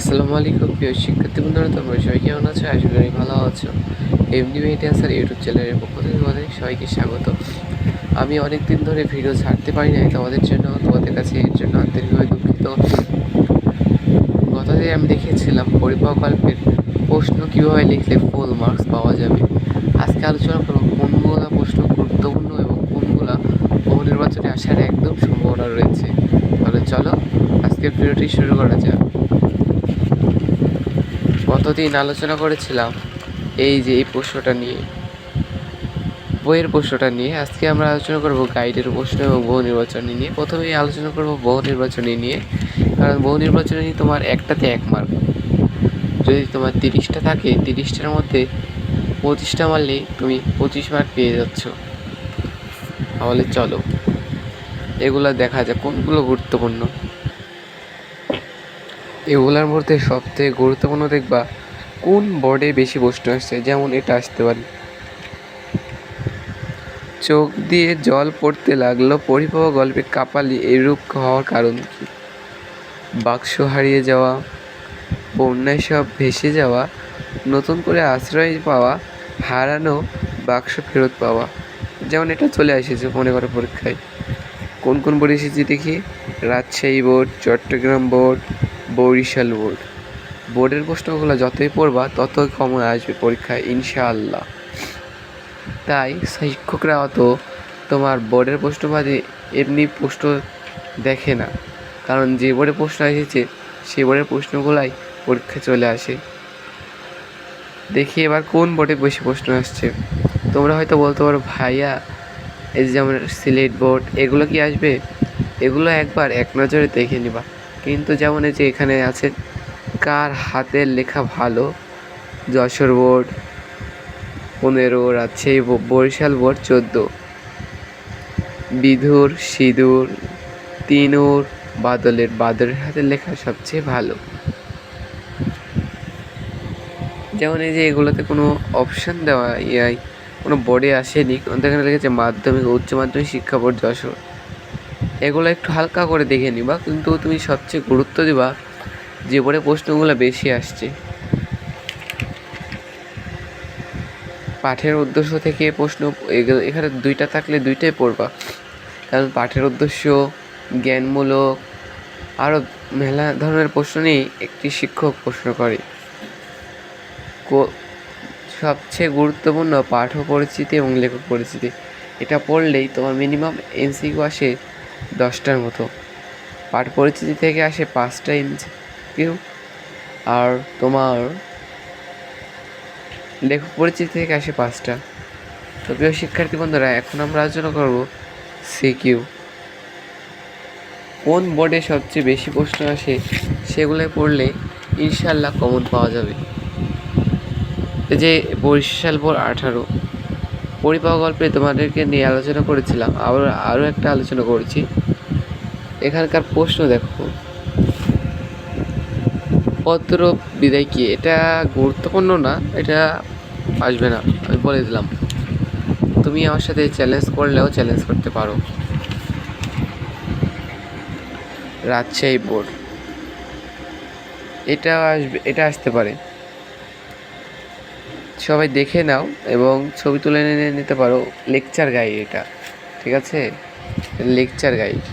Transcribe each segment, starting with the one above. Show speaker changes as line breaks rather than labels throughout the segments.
আসসালামু আলাইকুম প্রিয় শিক্ষার্থী বন্ধুরা, তোমরা সবাই কেমন আছো? আশা করি ভালো আছো। এমনি মেইটে আসার ইউটিউব চ্যানেলের পক্ষ থেকে তোমাদের সবাইকে স্বাগত। আমি অনেক দিন ধরে ভিডিও ছাড়তে পারি নাই, তোমাদের কাছে এর জন্য আন্তরিকভাবে দুঃখিত। গতদিন আমি দেখিয়েছিলাম পরিপাক গল্পের প্রশ্ন কীভাবে লিখলে ফুল মার্কস পাওয়া যাবে। আজকে আলোচনা করব কোনগুলো প্রশ্ন গুরুত্বপূর্ণ এবং কোনগুলো বহু নির্বাচনে আসার একদম সম্ভাবনা রয়েছে। তাহলে চলো আজকের ভিডিওটি শুরু করা যাক। গতদিন আলোচনা করেছিলাম এই প্রশ্নটা নিয়ে, বইয়ের প্রশ্নটা নিয়ে। আজকে আমরা আলোচনা করব গাইডের প্রশ্ন এবং বহু নির্বাচনী নিয়ে। প্রথমেই আলোচনা করব বহু নির্বাচনী নিয়ে, কারণ বহু নির্বাচনী তোমার একটাতে 1 মার্ক। যদি তোমার 30টা থাকে, 30টার মধ্যে 25টা মারলেই তুমি 25 মার্ক পেয়ে যাচ্ছ। তাহলে চলো এগুলো দেখা যাক কোনগুলো গুরুত্বপূর্ণ। এগুলোর মধ্যে সবথেকে গুরুত্বপূর্ণ দেখবা কোন বোর্ডে বেশি প্রশ্ন আসছে। যেমন এটা আসতে পারে, চোখ দিয়ে জল পড়তে লাগলো, পরিপাক গল্পে কাপালি এরূপ হওয়ার কারণ কি? বাক্স হারিয়ে যাওয়া, বন্যায় সব ভেসে যাওয়া, নতুন করে আশ্রয় পাওয়া, হারানো বাক্স ফেরত পাওয়া। যেমন এটা চলে এসেছে মনে করো পরীক্ষায়। কোন কোন বোর্ড এসেছে দেখি? Rajshahi board, Chittagong board, Barishal board. বোর্ডের প্রশ্নগুলো যতই পড়বা ততই কমন আসবে পরীক্ষায় ইনশাআল্লাহ। তাই শিক্ষকরা অত তোমার বোর্ডের প্রশ্নবাদী এমনি প্রশ্ন দেখে না, কারণ যে বোর্ডে প্রশ্ন এসেছে সেই বোর্ডের প্রশ্নগুলাই পরীক্ষায় চলে আসে। দেখি এবার কোন বোর্ডে বেশি প্রশ্ন আসছে। তোমরা হয়তো বলতে পারো ভাইয়া এই যেমন সিলেট বোর্ড, এগুলো কি আসবে? এগুলো একবার এক নজরে দেখে নিবা। কিন্তু যেমন এই যে এখানে আছে কার হাতের লেখা ভালো, যশোর বোর্ড 15, রাজশাহী বরিশাল বোর্ড 14, বিধুর সিঁদুর, তিনুর বাদলের হাতের লেখা সবচেয়ে ভালো। যেমন এই যে এগুলোতে কোনো অপশান দেওয়া কোনো বোর্ডে আসেনি, এখানে লিখেছে মাধ্যমিক উচ্চ মাধ্যমিক শিক্ষা বোর্ড যশোর। এগুলো একটু হালকা করে দেখে নিবা, কিন্তু তুমি সবচেয়ে গুরুত্ব দিবা যে বোর্ডে প্রশ্নগুলো বেশি আসছে। পাঠের উদ্দেশ্য থেকে প্রশ্ন এখানে 2টা থাকলে 2টাই পড়বা, কারণ পাঠের উদ্দেশ্য, জ্ঞানমূলক আরও মেলা ধরনের প্রশ্ন নিয়ে একটি শিক্ষক প্রশ্ন করে। সবচেয়ে গুরুত্বপূর্ণ পাঠ পরিচিতি এবং লেখক পরিচিতি। এটা পড়লেই তোমার মিনিমাম এমসিকিউ আসে 10টার মতো। পাঠ পরিচিতি থেকে আসে 5টা এমসিকিউ, আর তোমার লেখক পরিচিতি থেকে আসে 5টা। তো প্রিয় শিক্ষার্থী বন্ধুরা, এখন আমরা আলোচনা করব সিকিউ। কোন বোর্ডে সবচেয়ে বেশি প্রশ্ন আসে সেগুলো পড়লে ইনশাল্লাহ কমন পাওয়া যাবে। এই যে বরিশাল বোর্ড 18, পরিপাক গল্পে তোমাদেরকে নিয়ে আলোচনা করেছিলাম, আরও একটা আলোচনা করেছি। এখানকার প্রশ্ন দেখো, পত্র বিদায় কি? এটা গুরুত্বপূর্ণ না, এটা আসবে না, আমি বলে দিলাম। তুমি আমার সাথে চ্যালেঞ্জ করলেও চ্যালেঞ্জ করতে পারো। রাজশাহী বোর্ড, এটা আসবে, এটা আসতে পারে। সবাই দেখে নাও এবং ছবি তুলে নিতে পারো। লেকচার গাইড এটা, ঠিক আছে? লেকচার গাইড,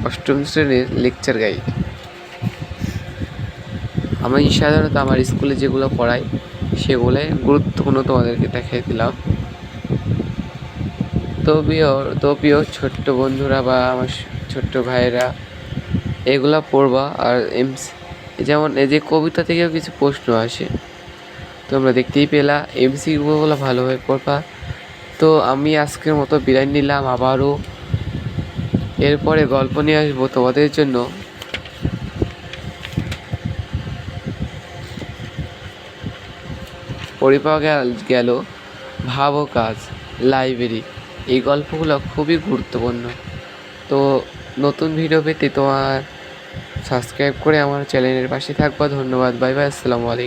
8ম শ্রেণীর লেকচার গাইড। আমি সাধারণত আমার স্কুলে যেগুলো পড়াই সেগুলোই গুরুত্বপূর্ণ তোমাদেরকে দেখিয়ে দিলাম। তো প্রিয় ছোট্ট বন্ধুরা বা আমার ছোট্ট ভাইয়েরা, এগুলা পড়বা। আর যেমন এই যে কবিতা থেকেও কিছু প্রশ্ন আসে, তোমরা দেখতেই পেলা। এমসিকিউগুলো ভালোভাবে পড়বা। তো আমি আজকের মতো বিদায় নিলাম, আবারও এরপরে গল্প নিয়ে আসবো তোমাদের জন্য। পরিপাক গেল, ভাবো কাজ, লাইব্রেরি, এই গল্পগুলো খুবই গুরুত্বপূর্ণ। তো নতুন ভিডিও পেতে তোমার সাবস্ক্রাইব করে আমার চ্যানেলের পাশে থাকবা। ধন্যবাদ, বাই বাই, আসসালামু আলাইকুম।